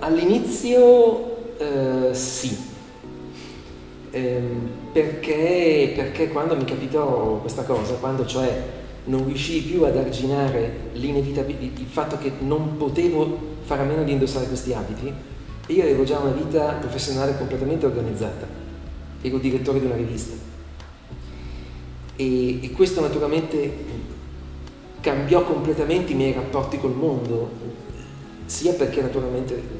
all'inizio sì, perché quando mi capitò questa cosa, quando cioè non riuscii più ad arginare il fatto che non potevo fare a meno di indossare questi abiti, io avevo già una vita professionale completamente organizzata, ero direttore di una rivista e questo naturalmente cambiò completamente i miei rapporti col mondo, sia perché naturalmente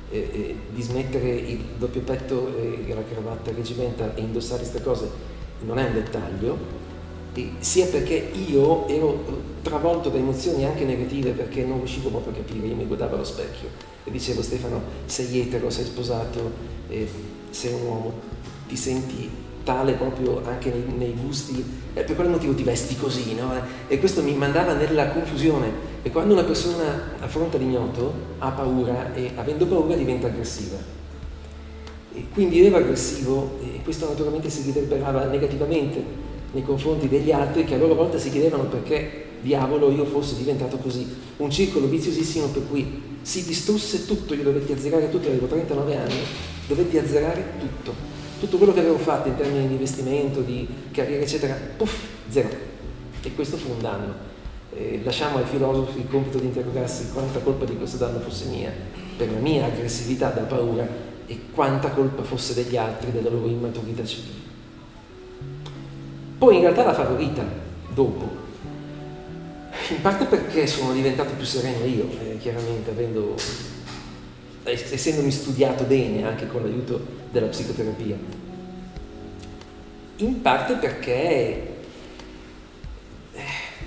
di smettere il doppio petto e la cravatta regimentale e indossare queste cose non è un dettaglio, sia perché io ero travolto da emozioni anche negative, perché non riuscivo proprio a capire. Io mi guardavo allo specchio e dicevo: Stefano, sei etero, sei sposato, sei un uomo, ti senti tale proprio anche nei gusti, per quale motivo ti vesti così, no? E questo mi mandava nella confusione. E quando una persona affronta l'ignoto ha paura e avendo paura diventa aggressiva. E quindi ero aggressivo e questo naturalmente si riverberava negativamente nei confronti degli altri, che a loro volta si chiedevano perché diavolo io fossi diventato così. Un circolo viziosissimo per cui si distrusse tutto, io dovetti azzerare tutto, avevo 39 anni, dovetti azzerare tutto. Tutto quello che avevo fatto in termini di investimento, di carriera, eccetera, puff, zero. E questo fu un danno. Lasciamo ai filosofi il compito di interrogarsi quanta colpa di questo danno fosse mia, per la mia aggressività da paura, e quanta colpa fosse degli altri, della loro immaturità civile. Poi in realtà la favorita, dopo, in parte perché sono diventato più sereno io, chiaramente essendomi studiato bene anche con l'aiuto della psicoterapia, in parte perché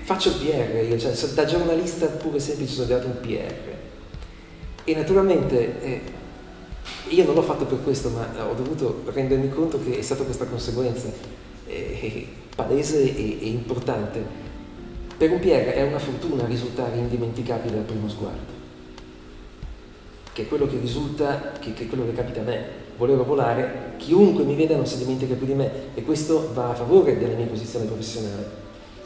faccio il PR, io, cioè da giornalista pure semplice sono diventato un PR e naturalmente io non l'ho fatto per questo, ma ho dovuto rendermi conto che è stata questa conseguenza palese e importante. Per un PR è una fortuna risultare indimenticabile al primo sguardo, che è quello che risulta, che è quello che capita a me. Volevo volare, chiunque mi veda non si dimentica più di me, e questo va a favore della mia posizione professionale,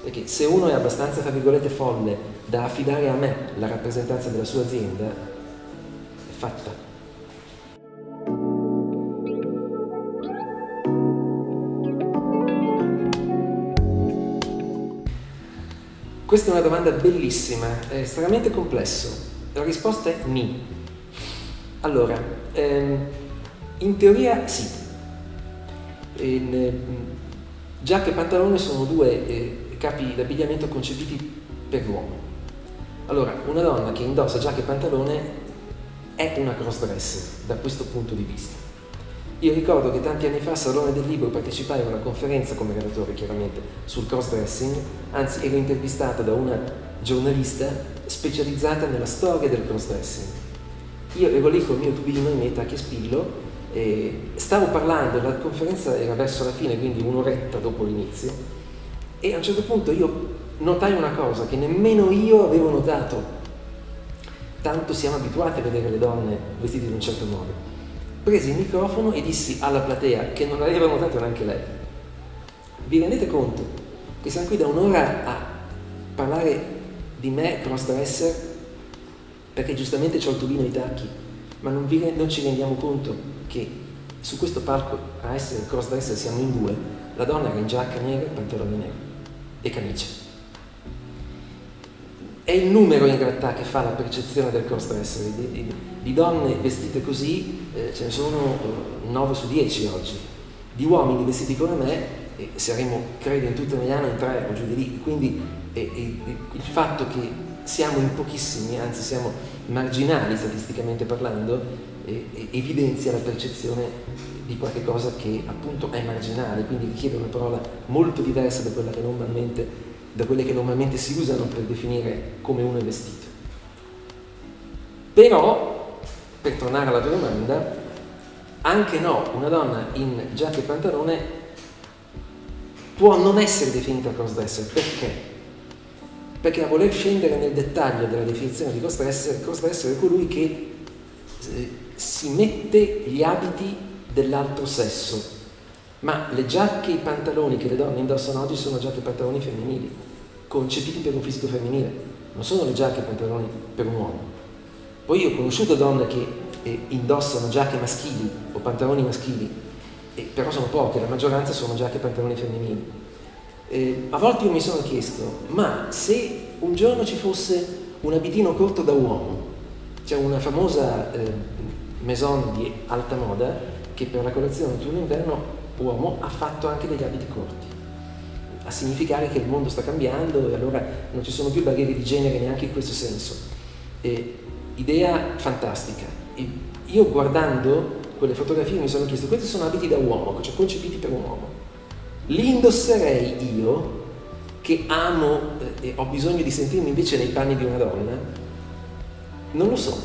perché se uno è abbastanza, tra virgolette, folle da affidare a me la rappresentanza della sua azienda, è fatta. Questa è una domanda bellissima, è estremamente complesso. La risposta è ni. Allora, in teoria sì. Giacca e pantalone sono due capi d'abbigliamento concepiti per l'uomo. Allora, una donna che indossa giacca e pantalone è una cross-dresser da questo punto di vista. Io ricordo che tanti anni fa al Salone del Libro partecipai a una conferenza come relatore, chiaramente, sul cross-dressing, anzi ero intervistata da una giornalista specializzata nella storia del cross-dressing. Io ero lì col mio tubino in meta che spillo, stavo parlando, la conferenza era verso la fine, quindi un'oretta dopo l'inizio, e a un certo punto io notai una cosa che nemmeno io avevo notato, tanto siamo abituati a vedere le donne vestite in un certo modo. Presi il microfono e dissi alla platea, che non aveva notato neanche lei: vi rendete conto che siamo qui da un'ora a parlare di me cross-dresser perché giustamente c'ho il tubino ai tacchi, ma non ci rendiamo conto che su questo palco a essere cross-dresser siamo in due, la donna era in giacca nera e pantalone nero e camicia. È il numero in realtà che fa la percezione del cross-dresser. Di donne vestite così ce ne sono 9 su 10 oggi. Di uomini vestiti come me saremo, credo, in tutta Milano in 3 o giù di lì. Quindi il fatto che siamo in pochissimi, anzi siamo marginali statisticamente parlando, evidenzia la percezione di qualche cosa che appunto è marginale, quindi richiede una parola molto diversa da quelle che normalmente si usano per definire come uno è vestito. Però, per tornare alla tua domanda, anche no, una donna in giacca e pantalone può non essere definita cross-dresser. Perché? Perché a voler scendere nel dettaglio della definizione di cross-dresser è colui che si mette gli abiti dell'altro sesso, ma le giacche e i pantaloni che le donne indossano oggi sono giacche e pantaloni femminili, concepiti per un fisico femminile, non sono le giacche e pantaloni per un uomo. Poi io ho conosciuto donne che indossano giacche maschili o pantaloni maschili, però sono poche, la maggioranza sono giacche e pantaloni femminili. A volte io mi sono chiesto, ma se un giorno ci fosse un abitino corto da uomo, c'è una famosa maison di alta moda che per la collezione autunno-inverno uomo ha fatto anche degli abiti corti, a significare che il mondo sta cambiando e allora non ci sono più barriere di genere neanche in questo senso. Idea fantastica. E io guardando quelle fotografie mi sono chiesto, questi sono abiti da uomo, cioè concepiti per un uomo. Li indosserei io, che amo e ho bisogno di sentirmi invece nei panni di una donna? Non lo so,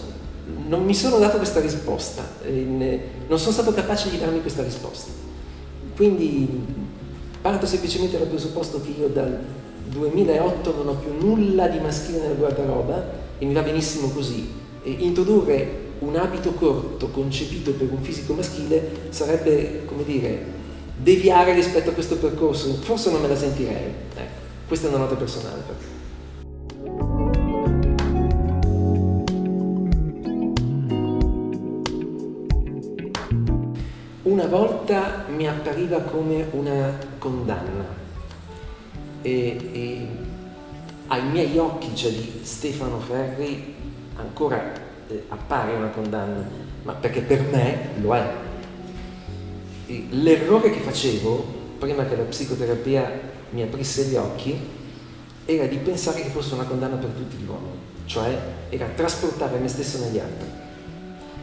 non mi sono dato questa risposta, non sono stato capace di darmi questa risposta. Quindi parto semplicemente dal presupposto che io dal 2008 non ho più nulla di maschile nella guardaroba e mi va benissimo così. Introdurre un abito corto concepito per un fisico maschile sarebbe, come dire, deviare rispetto a questo percorso. Forse non me la sentirei. Ecco, questa è una nota personale per me. Una volta mi appariva come una condanna e ai miei occhi, cioè di Stefano Ferri, ancora appare una condanna, ma perché per me lo è. E l'errore che facevo, prima che la psicoterapia mi aprisse gli occhi, era di pensare che fosse una condanna per tutti gli uomini, cioè era trasportare me stesso negli altri,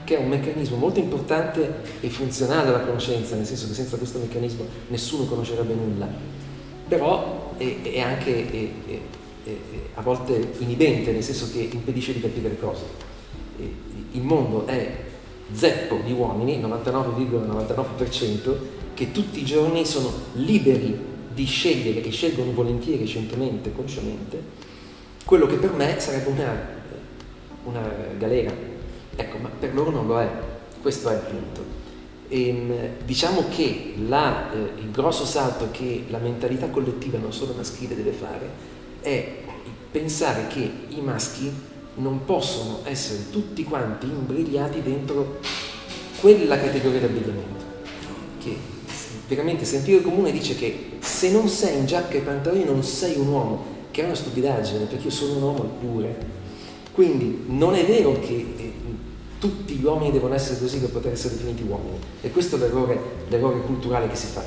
che è un meccanismo molto importante e funzionale alla conoscenza, nel senso che senza questo meccanismo nessuno conoscerebbe nulla, però è anche a volte inibente, nel senso che impedisce di capire le cose. Il mondo è zeppo di uomini, 99,99%, che tutti i giorni sono liberi di scegliere e scelgono volentieri, scientemente, consciamente, quello che per me sarebbe una galera. Ecco, ma per loro non lo è, questo è il punto. Diciamo che il grosso salto che la mentalità collettiva, non solo maschile, deve fare è pensare che i maschi non possono essere tutti quanti imbrigliati dentro quella categoria di abbigliamento, che veramente sentire comune dice che se non sei in giacca e pantaloni non sei un uomo, che è una stupidaggine, perché io sono un uomo eppure. Quindi non è vero che tutti gli uomini devono essere così per poter essere definiti uomini, e questo è l'errore culturale che si fa.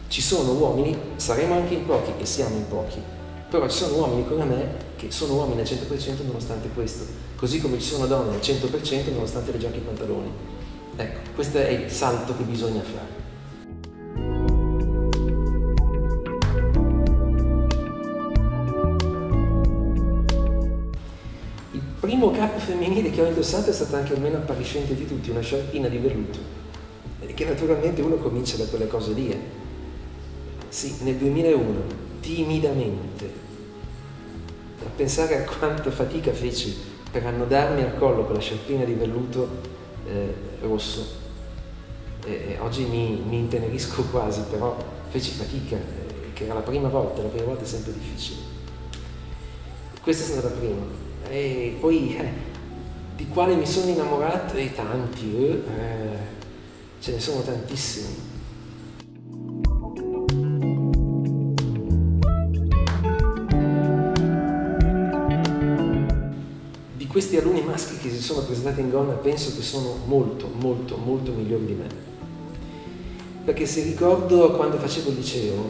Ci sono uomini, saremo anche in pochi e siamo in pochi, però ci sono uomini come me che sono uomini al 100% nonostante questo, così come ci sono donne al 100% nonostante le giacche e i pantaloni. Ecco, questo è il salto che bisogna fare. Il primo capo femminile che ho indossato è stato anche il meno appariscente di tutti, una sciarpina di velluto, che naturalmente uno comincia da quelle cose lì. Sì, nel 2001, timidamente, a pensare a quanta fatica feci per annodarmi al collo con la sciarpina di velluto rosso. Oggi mi intenerisco quasi, però feci fatica, che era la prima volta è sempre difficile. Questa è stata la prima. E poi di quale mi sono innamorato? Tanti, ce ne sono tantissimi. Questi alunni maschi che si sono presentati in gonna penso che sono molto, molto, molto migliori di me. Perché se ricordo quando facevo il liceo,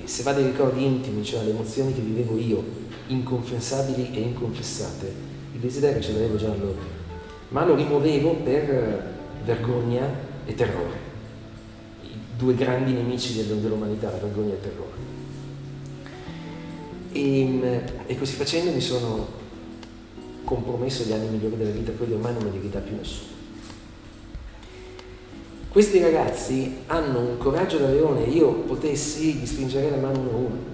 se va dai ricordi intimi, cioè le emozioni che vivevo io, inconfessabili e inconfessate, il desiderio ce l'avevo già allora, ma lo rimuovevo per vergogna e terrore. I due grandi nemici dell'umanità, la vergogna e il terrore. E così facendo mi sono compromesso gli anni migliori della vita, quelli ormai non me li ridà più nessuno. Questi ragazzi hanno un coraggio da leone, io potessi gli stringerei la mano uno a uno.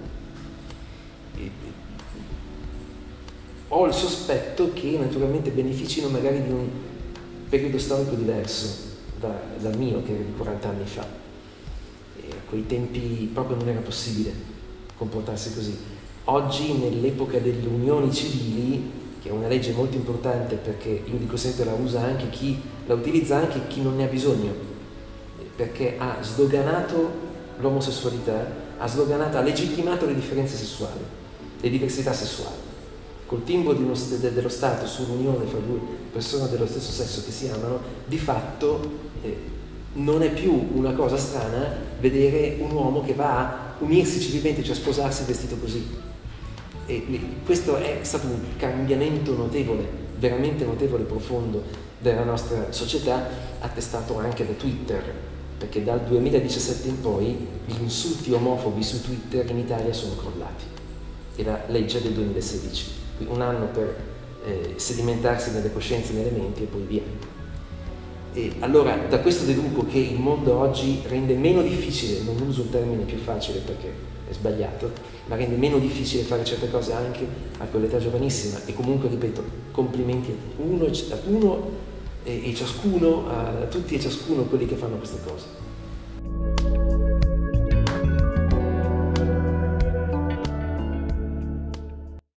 Ho il sospetto che naturalmente beneficino magari di un periodo storico diverso dal mio, che era di 40 anni fa. E a quei tempi proprio non era possibile comportarsi così. Oggi, nell'epoca delle unioni civili, che è una legge molto importante, perché io dico sempre la usa anche chi la utilizza, anche chi non ne ha bisogno, perché ha sdoganato l'omosessualità, ha legittimato le differenze sessuali, le diversità sessuali. Col timbro dello Stato sull'unione fra due persone dello stesso sesso che si amano, di fatto non è più una cosa strana vedere un uomo che va a unirsi civilmente, cioè sposarsi vestito così. E questo è stato un cambiamento notevole, veramente notevole, profondo della nostra società, attestato anche da Twitter, perché dal 2017 in poi gli insulti omofobi su Twitter in Italia sono crollati. È la legge del 2016. Un anno per sedimentarsi nelle coscienze e nelle menti e poi via. E allora da questo deduco che il mondo oggi rende meno difficile, non uso un termine più facile perché è sbagliato, ma rende meno difficile fare certe cose anche a quell'età giovanissima. E comunque, ripeto, complimenti a tutti e ciascuno quelli che fanno queste cose.